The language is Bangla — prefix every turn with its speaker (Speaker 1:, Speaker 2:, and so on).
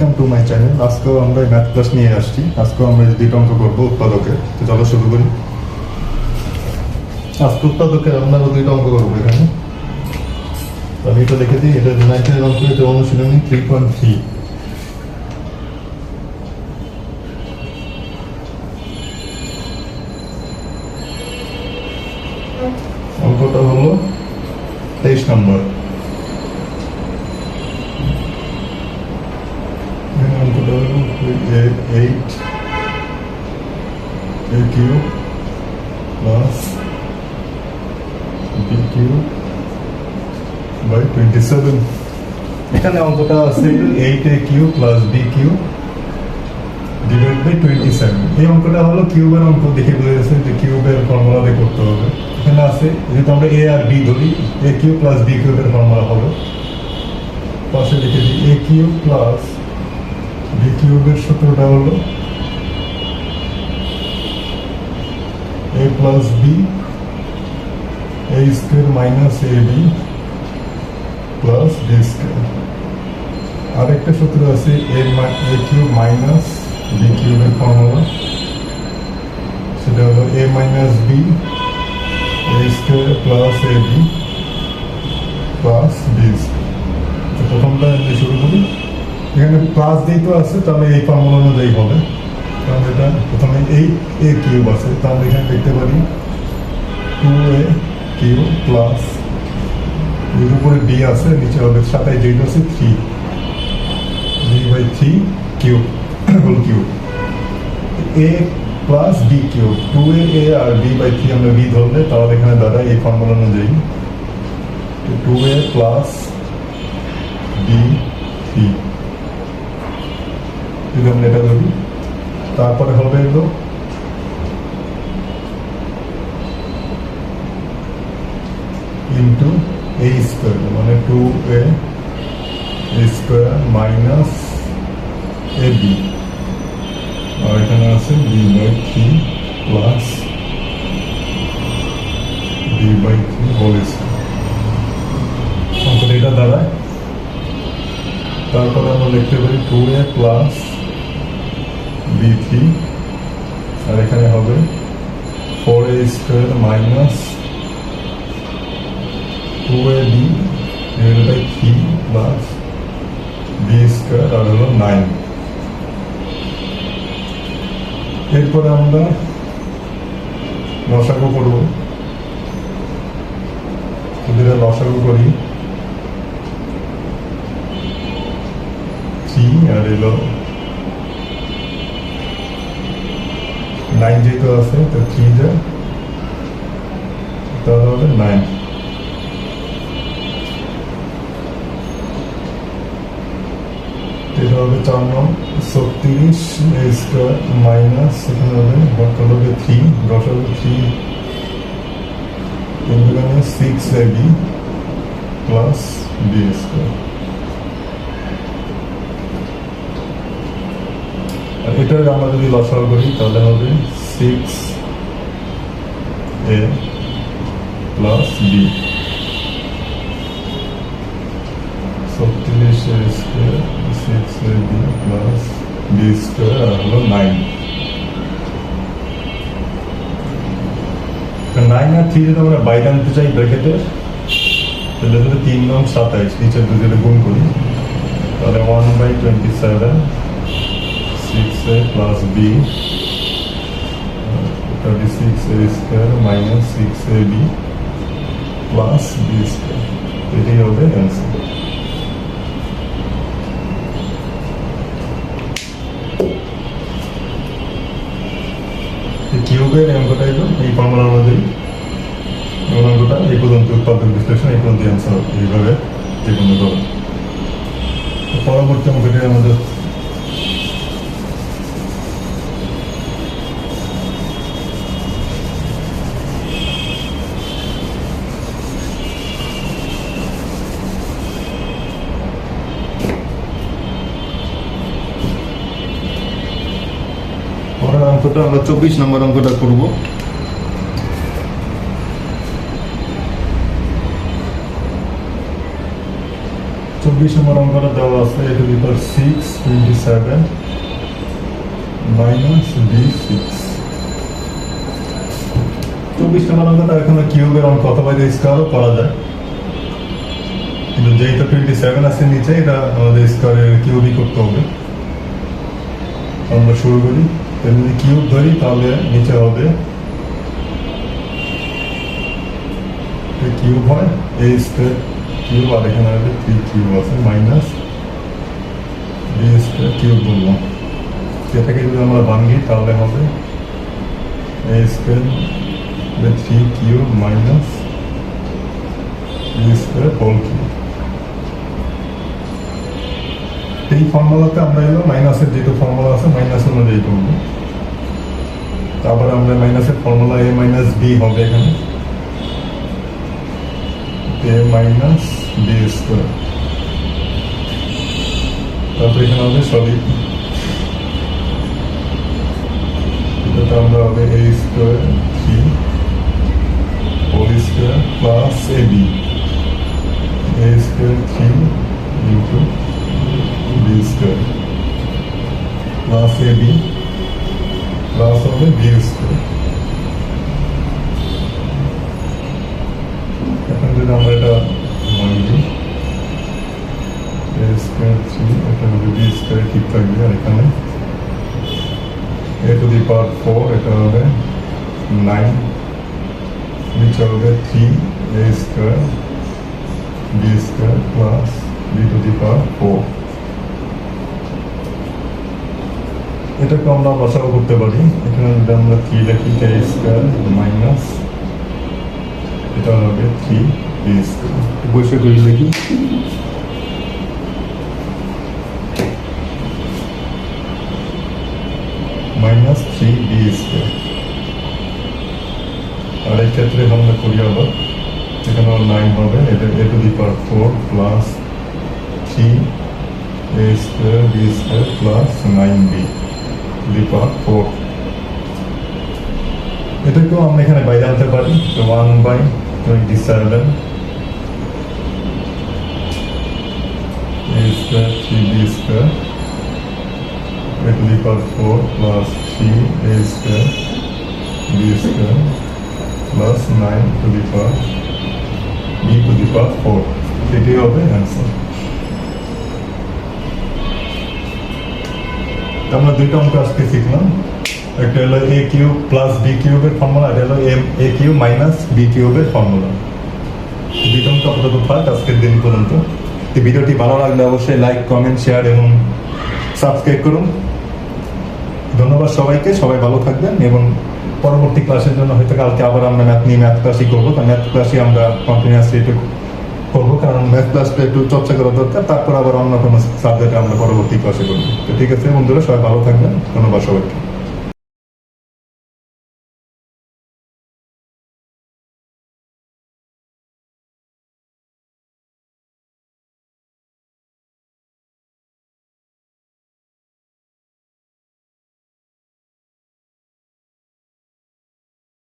Speaker 1: Welcome to my channel. আজকেও আমরা ম্যাথ ক্লাস নিয়ে আসছি। আজকেও আমরা দুইটা অঙ্ক করবো উৎপাদকের। তো চলো শুরু করি। আজকে উৎপাদকের আমরা দুইটা অঙ্ক করবো এখানে। আমি এটা লিখে দিই, এটা 9 অঙ্ক, এটা অনুশীলনী 3.3। অঙ্কটা হলো 23 নম্বর। অঙ্কটা হলো 8 plus BQ by 27। এখানে অঙ্কটা আছে 8AQ plus BQ divided by 27। এই অঙ্কটা হলো কিউবের অঙ্ক, দেখে বোঝা যাচ্ছে যে কিউবের ফর্মুলা দিয়ে করতে হবে। এখানে আছে যেহেতু আমরা A আর B ধরি, AQ plus B কিউবের ফর্মুলা হবে। পাশে লিখে দিই AQ plus B কিউবের সূত্রটা হলো A plus B A square minus AB plus B square। আরেকটা সূত্র আছে A cube minus B cube এর ফর্মুলা, সেটা হলো A minus B A square plus AB plus B square। তো প্রথমটা আমরা শুরু করি। এখানে প্লাস দিই তো আছে, তাহলে এই ফর্মুলা অনুযায়ী হবে। কারণ এটা প্রথমে এই A কিউব আছে, তাহলে এখানে দেখতে পারি 2A কিউব প্লাস এর উপরে B আছে, নিচে হবে 27 আছে 3 B by 3 cube whole cube. A plus B cube 2A আর B by 3 আমরা B ধরলে তাহলে এখানে দাঁড়ায় এই ফর্মুলা অনুযায়ী 2A প্লাস B 3। যদি আমরা এটা ধরি, তারপরে হবে এলো ইন্টু A স্কোয়ার, মানে 2A স্কোয়ার মাইনাস AB, আর এখানে আছে B by 3 plus B by 3 whole square. অঙ্কটা এটা দাঁড়ায়। তারপরে আমরা লিখতে পারি 2A প্লাস B3, আর এখানে হবে 4A square minus 2AB divided by 3 plus B square, আর হলো 9। এরপরে আমরা লসাগু করবো। যদি লসাগু করি 3 আর এলো 9 যেহেতু আছে তো 3 যায়, তাহলে হবে 9। এটা হবে 4 নং 36 A স্কোয়ার মাইনাস এখানে হবে বর্তমান হবে 3 10 হবে 3 এখানে 6AB প্লাস B স্কোয়ার। আর এটা আমরা যদি লসাগু করি তাহলে হবে 6A plus B 36A square 6AB plus B square, আর হলো 9। 9 আর 3 যদি আমরা বাইরে আনতে চাই ব্র্যাকেটের, তাহলে ধরে 3 নং 27 নিচের দুজনে গুণ করি, তাহলে 1/27 6A plus B 36A square minus 6AB plus B square. এটাই হবে অ্যান্সার। কিউবের অঙ্কটা এই ফর্মুলার অনুযায়ী অঙ্কটা এই পর্যন্ত উৎপাদক বিশ্লেষণ এই পর্যন্ত অ্যান্সার এইভাবে যে কোনো করো। পরবর্তী অঙ্কটি আমাদের অঙ্কটা আমরা 24 নম্বর অঙ্কটা করব। 24 24 নম্বর অঙ্কটা দেওয়া আছে a to the power 6 27 minus b6। 24 নম্বর অঙ্কটা এখানে কিউবের অঙ্ক অথবা স্কোয়ারও করা যায়, কিন্তু যেহেতু 27 আছে নিচে, এটা আমাদের স্কোয়ারের কিউবই করতে হবে। আমরা শুরু করি, যদি কিউব ধরি তাহলে নিচে হবে কিউব হয় a স্কোয়ার কিউব, আর এখানে হবে 3 কিউব আছে মাইনাস b স্কোয়ার কিউব বললাম। এটাকে যদি আমরা ভাঙি তাহলে হবে a square 3 cube minus b square whole cube. এই ফর্মুলাতে আমরা এলো মাইনাসের যেটা ফর্মুলা আছে মাইনাস অনুযায়ী করবো। তারপরে আমরা মাইনাসের ফর্মুলা a মাইনাস b হবে এখানে a মাইনাস b স্কোয়ার। তারপরে এখানে হবে সরি এটা আমরা হবে a square 3 whole square plus ab a square 3 into b square plus ab plus হবে b স্কোয়ার। এখন যদি আমরা এটা ভাঙি a স্কোয়ার 3 এটা হবে b স্কোয়ার ঠিক থাকবে, আর এখানে a to the power 4 এটা হবে 9 নিচে হবে 3 a square b square plus b to the power 4। এটাকে আমরা বসাও করতে পারি, এখানে যদি আমরা 3 লিখি a স্কোয়ার মাইনাস এটা হবে 3 b স্কোয়ার বসে করে লিখি মাইনাস 3 b স্কোয়ার। আর এই ক্ষেত্রে আমরা করি আবার এখানে 9 হবে, এটা a to the power 4 plus 3 a square b square plus 9b to the power 4। এটাকেও আমরা এখানে বাইরে আনতে পারি, 1/27 a square 3b square a to the power 4 plus 3 a square b square plus 9 to the power b to the power 4। এটাই হবে অ্যান্সার। আমরা দুইটা অঙ্ক আজকে শিখলাম, একটা হলো a কিউব প্লাস b কিউবের ফর্মুলা, এটা হলো a কিউব মাইনাস b কিউবের ফর্মুলা। দুইটা অঙ্ক আপাতত থাক আজকের দিন পর্যন্ত। ভিডিওটি ভালো লাগলে অবশ্যই লাইক কমেন্ট শেয়ার এবং সাবস্ক্রাইব করুন। ধন্যবাদ সবাইকে, সবাই ভালো থাকবেন এবং পরবর্তী ক্লাসের জন্য হয়তো কালকে আবার আমরা ম্যাথ ক্লাসই করবো, কারণ ম্যাথ ক্লাসই আমরা কন্টিনিউয়াসলি একটু করবো, কারণ ম্যাথ ক্লাসটা একটু চর্চা করা দরকার, তারপর আবার অন্য কোনো সাবজেক্টে আমরা পরবর্তী ক্লাসে করবো। তো ঠিক আছে বন্ধুরা, সবাই ভালো থাকবেন, ধন্যবাদ সবাইকে।